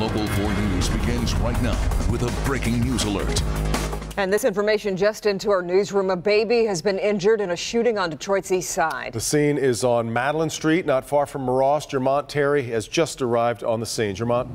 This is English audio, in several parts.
Local 4 News begins right now with a breaking news alert. And this information just into our newsroom. A baby has been injured in a shooting on Detroit's east side. The scene is on Madeline Street, not far from Ross. Jermont Terry has just arrived on the scene. Jermont.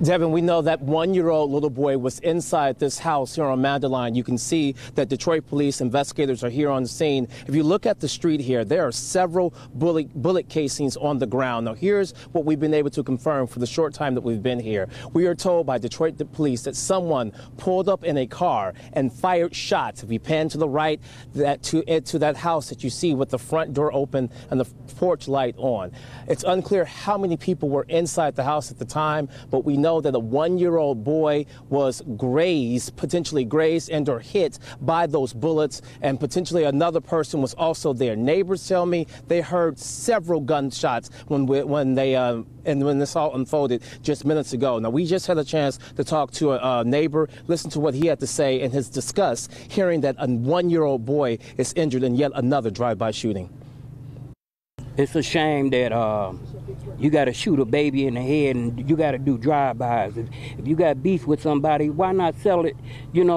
Devin, we know that one-year-old little boy was inside this house here on Madeline. You can see that Detroit police investigators are here on the scene. If you look at the street here, there are several bullet casings on the ground. Now, here's what we've been able to confirm for the short time that we've been here. We are told by Detroit police that someone pulled up in a car and fired shots. If you pan to the right, to that house that you see with the front door open and the porch light on. It's unclear how many people were inside the house at the time, but we know that a one-year-old boy was potentially grazed and or hit by those bullets, and potentially another person was also there. Neighbors tell me they heard several gunshots when this all unfolded just minutes ago. Now, we just had a chance to talk to a neighbor, listen to what he had to say in his disgust, hearing that a one-year-old boy is injured in yet another drive-by shooting. It's a shame that you got to shoot a baby in the head and you got to do drive-bys. If you got beef with somebody, why not settle it,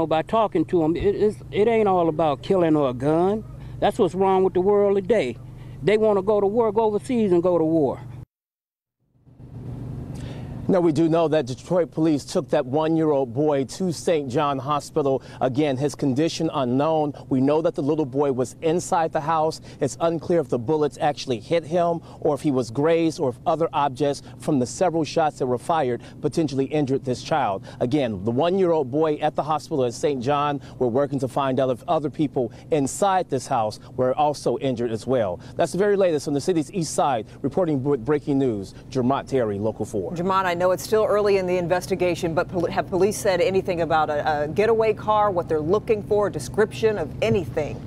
by talking to them? It ain't all about killing or a gun. That's what's wrong with the world today. They want to go to work overseas and go to war. Now, we do know that Detroit police took that one-year-old boy to St. John Hospital. Again, his condition unknown. We know that the little boy was inside the house. It's unclear if the bullets actually hit him or if he was grazed or if other objects from the several shots that were fired potentially injured this child. Again, the one-year-old boy at the hospital at St. John. We're working to find out if other people inside this house were also injured as well. That's the very latest on the city's east side. Reporting breaking news, Jermont Terry, Local 4. Jermont, I know it's still early in the investigation, but have police said anything about a getaway car, what they're looking for, a description of anything?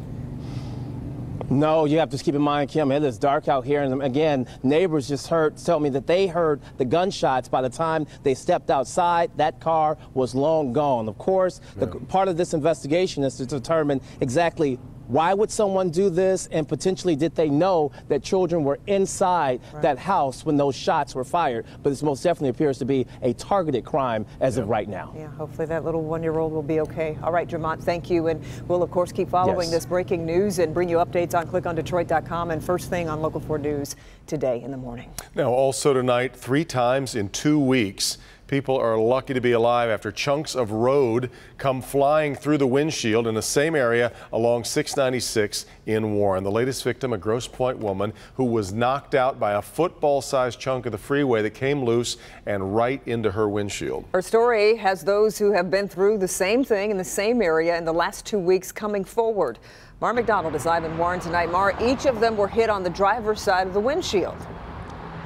No, you have to keep in mind, Kim, it is dark out here. And again, neighbors just tell me that they heard the gunshots. By the time they stepped outside, that car was long gone. Of course, part of this investigation is to determine exactly why would someone do this, and potentially did they know that children were inside that house when those shots were fired? But this most definitely appears to be a targeted crime as of right now. Yeah, hopefully that little one-year-old will be okay. All right, Jermont, thank you. And we'll, of course, keep following this breaking news and bring you updates on clickondetroit.com and first thing on Local 4 News today in the morning. Now, also tonight, 3 times in 2 weeks, people are lucky to be alive after chunks of road come flying through the windshield in the same area along 696 in Warren. The latest victim, a Grosse Pointe woman who was knocked out by a football-sized chunk of the freeway that came loose and right into her windshield. Her story has those who have been through the same thing in the same area in the last 2 weeks coming forward. Mara McDonald is live in Warren tonight. Mara, each of them were hit on the driver's side of the windshield.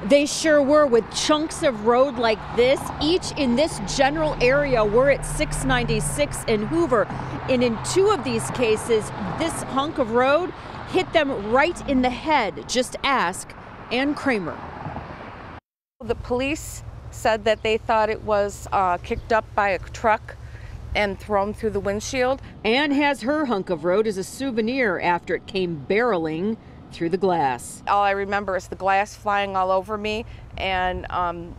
They sure were, with chunks of road like this, each in this general area. We're at 696 in Hoover, and in 2 of these cases, this hunk of road hit them right in the head. Just ask Ann Kramer. The police said that they thought it was kicked up by a truck and thrown through the windshield. Ann has her hunk of road as a souvenir after it came barreling through the glass. All I remember is the glass flying all over me and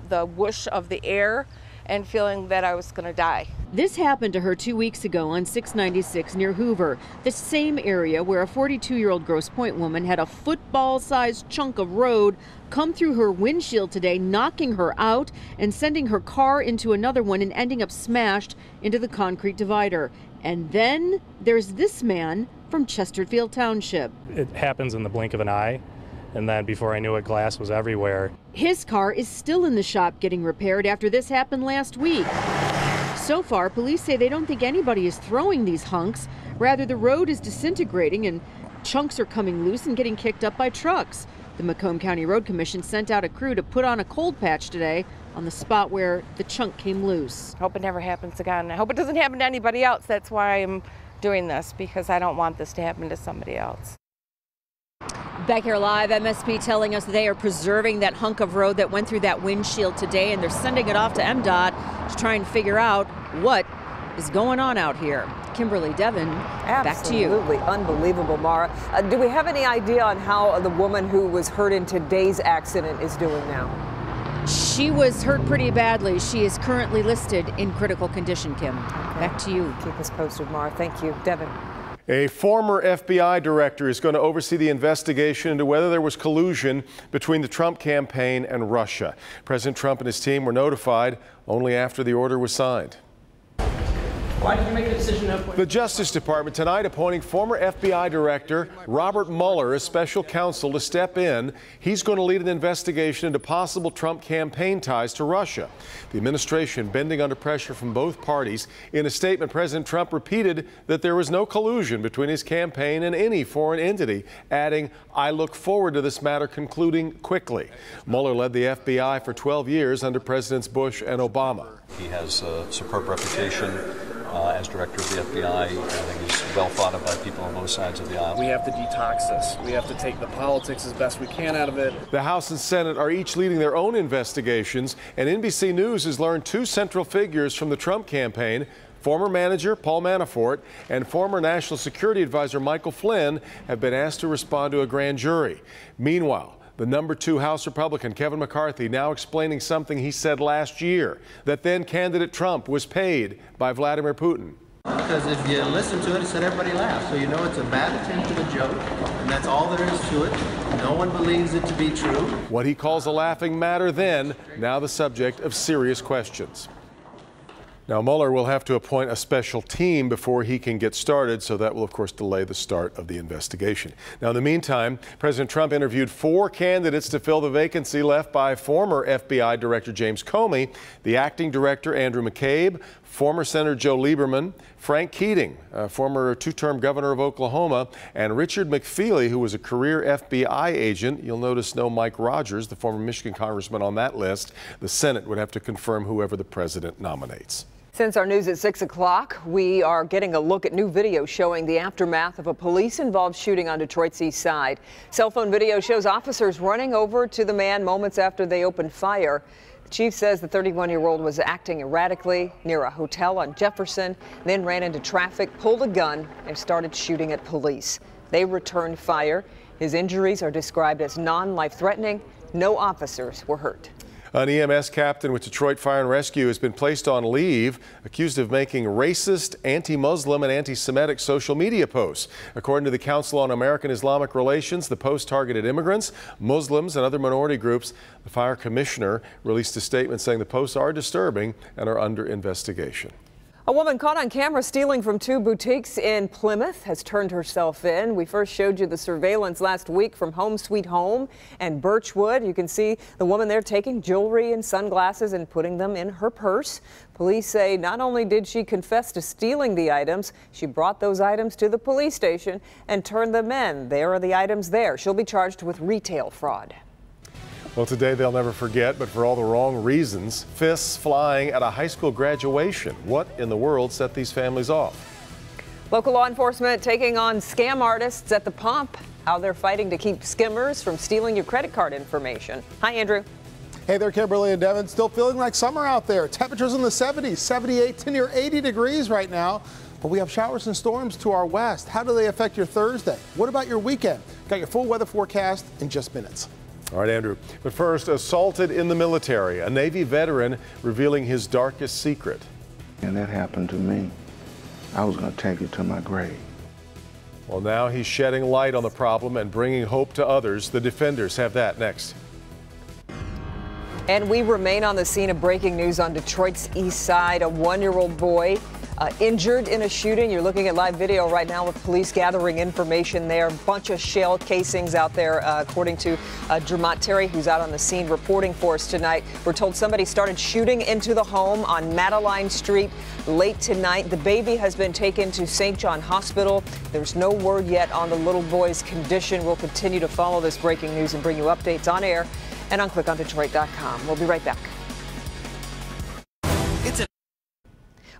the whoosh of the air and feeling that I was going to die. This happened to her 2 weeks ago on 696 near Hoover, the same area where a 42-year-old Grosse Pointe woman had a football-sized chunk of road come through her windshield today, knocking her out and sending her car into another one and ending up smashed into the concrete divider. And then there's this man from Chesterfield Township. It happens in the blink of an eye, and then before I knew it, glass was everywhere. His car is still in the shop getting repaired after this happened last week. So far, police say they don't think anybody is throwing these hunks. Rather, the road is disintegrating and chunks are coming loose and getting kicked up by trucks. The Macomb County Road Commission sent out a crew to put on a cold patch today on the spot where the chunk came loose. I hope it never happens again. I hope it doesn't happen to anybody else. That's why I'm doing this, because I don't want this to happen to somebody else. Back here live, MSP telling us they are preserving that hunk of road that went through that windshield today, and they're sending it off to MDOT to try and figure out what is going on out here. Kimberly Devin, back to you. Absolutely unbelievable, Mara. Do we have any idea on how the woman who was hurt in today's accident is doing now? She was hurt pretty badly. She is currently listed in critical condition, Kim. Back to you. Keep us posted, Mara. Thank you. Devin. A former FBI director is going to oversee the investigation into whether there was collusion between the Trump campaign and Russia. President Trump and his team were notified only after the order was signed. Why did you make the decision to appoint? The Justice Department tonight appointing former FBI Director Robert Mueller as special counsel to step in. He's going to lead an investigation into possible Trump campaign ties to Russia. The administration bending under pressure from both parties. In a statement, President Trump repeated that there was no collusion between his campaign and any foreign entity, adding, "I look forward to this matter concluding quickly." Mueller led the FBI for 12 years under Presidents Bush and Obama. He has a superb reputation as director of the FBI. I think he's well thought of by people on both sides of the aisle. We have to detox this. We have to take the politics as best we can out of it. The House and Senate are each leading their own investigations, and NBC News has learned two central figures from the Trump campaign. Former manager Paul Manafort and former National Security Advisor Michael Flynn have been asked to respond to a grand jury. Meanwhile, the number 2 House Republican, Kevin McCarthy, now explaining something he said last year, that then candidate Trump was paid by Vladimir Putin. Because if you listen to it, it said everybody laughs. So you know it's a bad attempt at a joke, and that's all there is to it. No one believes it to be true. What he calls a laughing matter then, now the subject of serious questions. Now, Mueller will have to appoint a special team before he can get started, so that will, of course, delay the start of the investigation. Now, in the meantime, President Trump interviewed 4 candidates to fill the vacancy left by former FBI Director James Comey, the acting director Andrew McCabe, former Senator Joe Lieberman, Frank Keating, former 2-term governor of Oklahoma, and Richard McFeely, who was a career FBI agent. You'll notice no Mike Rogers, the former Michigan congressman, on that list. The Senate would have to confirm whoever the president nominates. Since our news at 6 o'clock, we are getting a look at new video showing the aftermath of a police-involved shooting on Detroit's east side. Cell phone video shows officers running over to the man moments after they opened fire. The chief says the 31-year-old was acting erratically near a hotel on Jefferson, then ran into traffic, pulled a gun, and started shooting at police. They returned fire. His injuries are described as non-life-threatening. No officers were hurt. An EMS captain with Detroit Fire and Rescue has been placed on leave, accused of making racist, anti-Muslim and anti-Semitic social media posts. According to the Council on American Islamic Relations, the post targeted immigrants, Muslims, and other minority groups. The fire commissioner released a statement saying the posts are disturbing and are under investigation. A woman caught on camera stealing from 2 boutiques in Plymouth has turned herself in. We first showed you the surveillance last week from Home Sweet Home and Birchwood. You can see the woman there taking jewelry and sunglasses and putting them in her purse. Police say not only did she confess to stealing the items, she brought those items to the police station and turned them in. There are the items there. She'll be charged with retail fraud. Well, today they'll never forget, but for all the wrong reasons. Fists flying at a high school graduation. What in the world set these families off? Local law enforcement taking on scam artists at the pump. How they're fighting to keep skimmers from stealing your credit card information. Hi, Andrew. Hey there, Kimberly and Devin. Still feeling like summer out there. Temperatures in the 70s, 78 to near 80 degrees right now. But we have showers and storms to our west. How do they affect your Thursday? What about your weekend? Got your full weather forecast in just minutes. All right, Andrew. But first, assaulted in the military, a Navy veteran revealing his darkest secret. And that happened to me. I was going to take it to my grave. Well, now he's shedding light on the problem and bringing hope to others. The Defenders have that next. And we remain on the scene of breaking news on Detroit's east side. A 1-year-old boy injured in a shooting. You're looking at live video right now with police gathering information there. A bunch of shell casings out there, according to Dermot Terry, who's out on the scene reporting for us tonight. We're told somebody started shooting into the home on Madeline Street late tonight. The baby has been taken to St. John Hospital. There's no word yet on the little boy's condition. We'll continue to follow this breaking news and bring you updates on air and on clickondetroit.com. We'll be right back.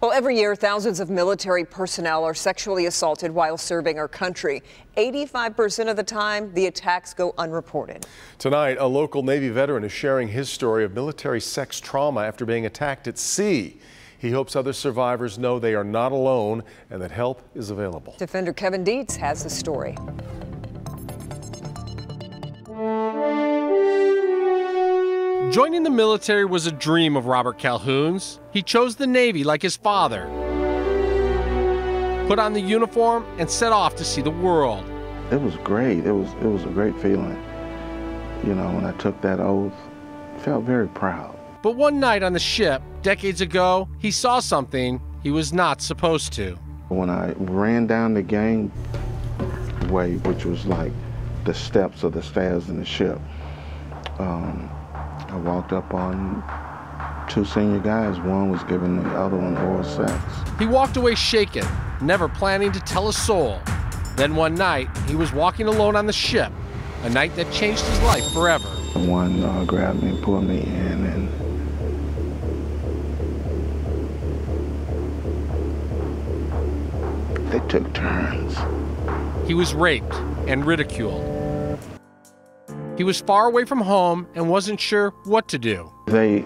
Well, every year, thousands of military personnel are sexually assaulted while serving our country. 85% of the time, the attacks go unreported. Tonight, a local Navy veteran is sharing his story of military sex trauma after being attacked at sea. He hopes other survivors know they are not alone and that help is available. Defender Kevin Dietz has the story. Joining the military was a dream of Robert Calhoun's. He chose the Navy like his father, put on the uniform, and set off to see the world. It was great. It was a great feeling. You know, when I took that oath, I felt very proud. But one night on the ship, decades ago, he saw something he was not supposed to. When I ran down the gangway, which was like the steps of the stairs in the ship, I walked up on two senior guys. One was giving the other one oral sex. He walked away shaken, never planning to tell a soul. Then one night, he was walking alone on the ship, a night that changed his life forever. One grabbed me and pulled me in, and they took turns. He was raped and ridiculed. He was far away from home and wasn't sure what to do. They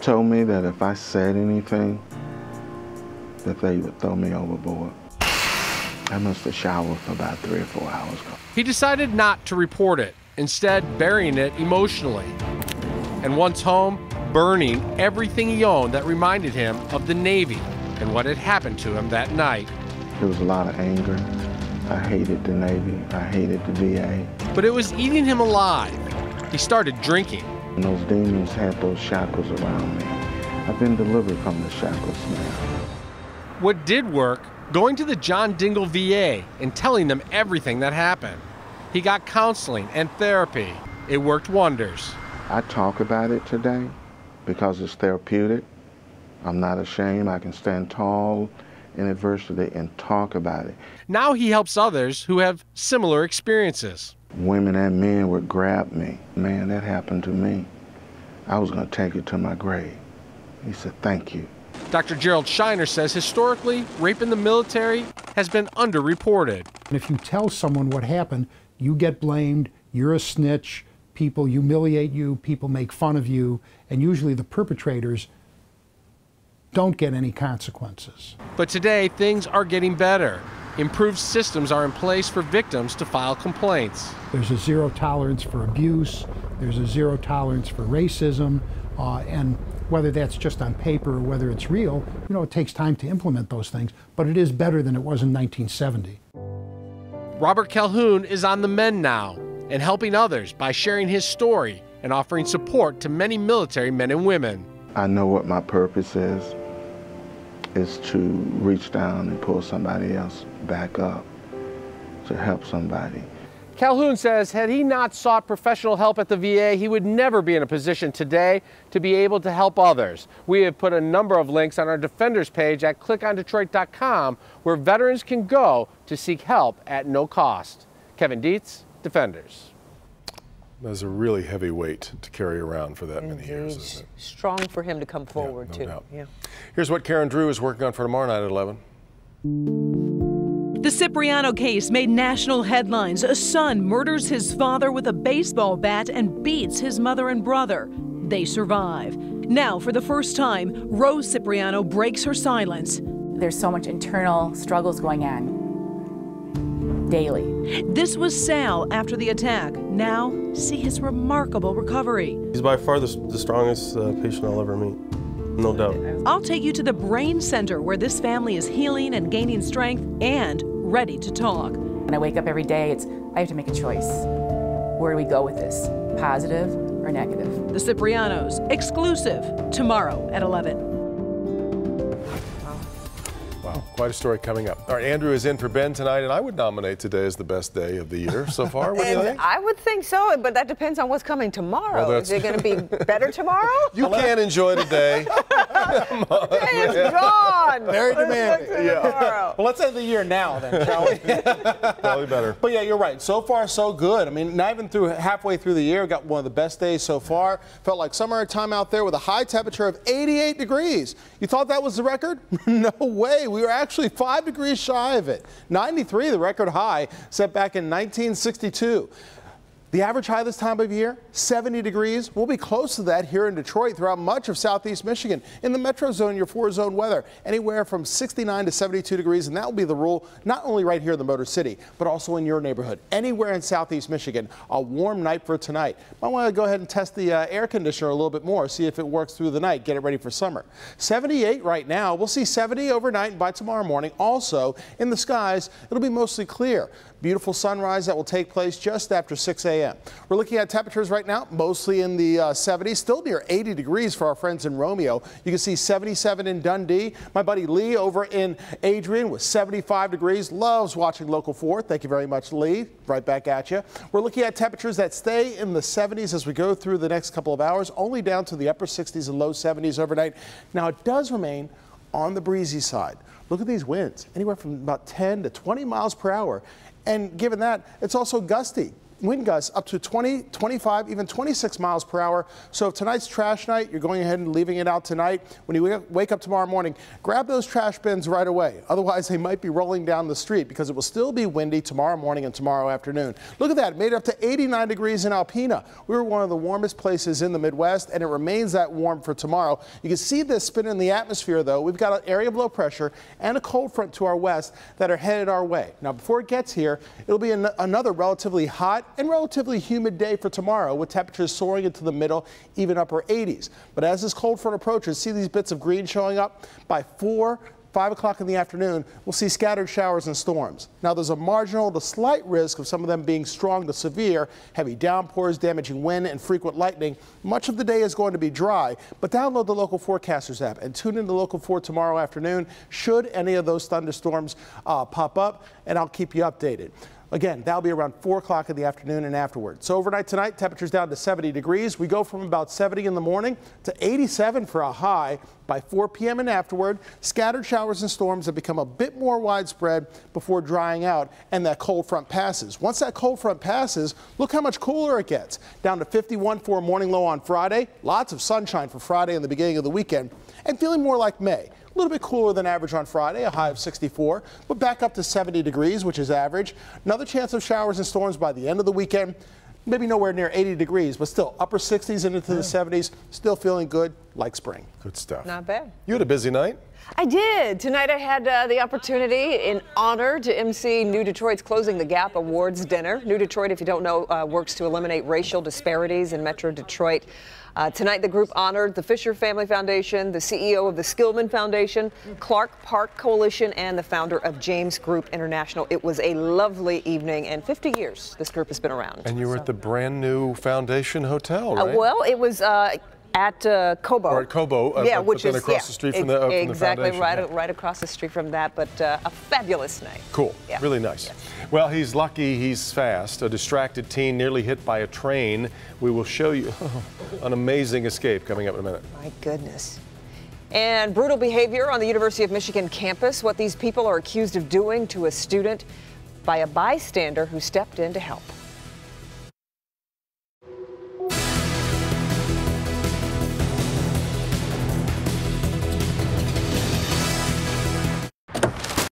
told me that if I said anything, that they would throw me overboard. I must have showered for about 3 or 4 hours. He decided not to report it, instead burying it emotionally. And once home, burning everything he owned that reminded him of the Navy and what had happened to him that night. There was a lot of anger. I hated the Navy. I hated the VA. But it was eating him alive. He started drinking. And those demons had those shackles around me. I've been delivered from the shackles now. What did work, going to the John Dingell VA and telling them everything that happened. He got counseling and therapy. It worked wonders. I talk about it today because it's therapeutic. I'm not ashamed. I can stand tall in adversity and talk about it. Now he helps others who have similar experiences. Women and men would grab me. Man, that happened to me. I was going to take it to my grave. He said, thank you. Dr. Gerald Shiner says historically, rape in the military has been underreported. If you tell someone what happened, you get blamed, you're a snitch, people humiliate you, people make fun of you, and usually the perpetrators don't get any consequences. But today, things are getting better. Improved systems are in place for victims to file complaints. There's a zero tolerance for abuse, there's a zero tolerance for racism, and whether that's just on paper or whether it's real, you know, it takes time to implement those things, but it is better than it was in 1970. Robert Calhoun is on the mend now and helping others by sharing his story and offering support to many military men and women. I know what my purpose is to reach down and pull somebody else back up, to help somebody. Calhoun says had he not sought professional help at the VA, he would never be in a position today to be able to help others. We have put a number of links on our Defenders page at clickondetroit.com where veterans can go to seek help at no cost. Kevin Dietz, Defenders. That's a really heavy weight to carry around for that many years, isn't it? Strong for him to come forward, no too. doubt. Yeah. Here's what Karen Drew is working on for tomorrow night at 11. The Cipriano case made national headlines. A son murders his father with a baseball bat and beats his mother and brother. They survive. Now, for the first time, Rose Cipriano breaks her silence. There's so much internal struggles going on daily. This was Sal after the attack. Now, see his remarkable recovery. He's by far the strongest patient I'll ever meet, no doubt. I'll take you to the Brain Center where this family is healing and gaining strength and ready to talk. When I wake up every day, I have to make a choice. Where do we go with this? Positive or negative? The Ciprianos, exclusive, tomorrow at 11. Wow, quite a story coming up. All right, Andrew is in for Ben tonight, and I would nominate today as the best day of the year so far. What do you think? I would think so, but that depends on what's coming tomorrow. Is it going to be better tomorrow? You can't enjoy today. It's gone. Very demanding. Tomorrow. Well, let's end the year now then, shall we? Probably better. But yeah, you're right. So far, so good. I mean, not even halfway through the year, got one of the best days so far. Felt like summertime out there with a high temperature of 88 degrees. You thought that was the record? No way. We were actually 5 degrees shy of it. 93, the record high, set back in 1962. The average high this time of year, 70 degrees. We'll be close to that here in Detroit throughout much of southeast Michigan. In the metro zone, your 4-zone weather, anywhere from 69 to 72 degrees, and that will be the rule not only right here in the Motor City, but also in your neighborhood. Anywhere in southeast Michigan, a warm night for tonight. Might want to go ahead and test the air conditioner a little bit more, see if it works through the night, get it ready for summer. 78 right now. We'll see 70 overnight, and by tomorrow morning, also in the skies, it'll be mostly clear. Beautiful sunrise that will take place just after 6 a.m. We're looking at temperatures right now, mostly in the 70s, still near 80 degrees for our friends in Romeo. You can see 77 in Dundee. My buddy Lee over in Adrian with 75 degrees. Loves watching Local 4. Thank you very much, Lee. Right back at you. We're looking at temperatures that stay in the 70s as we go through the next couple of hours, only down to the upper 60s and low 70s overnight. Now, it does remain on the breezy side. Look at these winds, anywhere from about 10 to 20 miles per hour. And given that, it's also gusty. Wind gusts up to 20, 25, even 26 miles per hour. So if tonight's trash night, you're going ahead and leaving it out tonight. When you wake up tomorrow morning, grab those trash bins right away. Otherwise, they might be rolling down the street because it will still be windy tomorrow morning and tomorrow afternoon. Look at that. It made it up to 89 degrees in Alpena. We were one of the warmest places in the Midwest, and it remains that warm for tomorrow. You can see this spin in the atmosphere, though. We've got an area of low pressure and a cold front to our west that are headed our way. Now, before it gets here, it'll be another relatively hot and relatively humid day for tomorrow, with temperatures soaring into the middle, even upper 80s. But as this cold front approaches, see these bits of green showing up? By 5 o'clock in the afternoon, we'll see scattered showers and storms. Now, there's a marginal to slight risk of some of them being strong to severe, heavy downpours, damaging wind, and frequent lightning. Much of the day is going to be dry, but download the Local Forecasters app and tune into Local 4 tomorrow afternoon should any of those thunderstorms pop up, and I'll keep you updated. Again, that'll be around 4 o'clock in the afternoon and afterward. So overnight tonight, temperatures down to 70 degrees. We go from about 70 in the morning to 87 for a high by 4 p.m. and afterward. Scattered showers and storms that become a bit more widespread before drying out and that cold front passes. Once that cold front passes, look how much cooler it gets. Down to 51 for a morning low on Friday. Lots of sunshine for Friday and the beginning of the weekend, and feeling more like May. A little bit cooler than average on Friday, a high of 64, but back up to 70 degrees, which is average. Another chance of showers and storms by the end of the weekend. Maybe nowhere near 80 degrees, but still upper 60s and into the 70s. Still feeling good, like spring. Good stuff. Not bad. You had a busy night? I did. Tonight I had the opportunity in honor to MC New Detroit's Closing the Gap Awards dinner. New Detroit, if you don't know, works to eliminate racial disparities in Metro Detroit. Tonight, the group honored the Fisher Family Foundation, the CEO of the Skillman Foundation, Clark Park Coalition, and the founder of James Group International. It was a lovely evening, and 50 years this group has been around. And you were at the brand new Foundation Hotel, right? Well, it was at Cobo. Or at Cobo, yeah, which is across the street from the Foundation. Exactly, right across the street from that, but a fabulous night. Cool, yeah. Really nice. Yeah. Well, he's lucky he's fast. A distracted teen nearly hit by a train. We will show you an amazing escape coming up in a minute. My goodness. And brutal behavior on the University of Michigan campus, what these people are accused of doing to a student by a bystander who stepped in to help.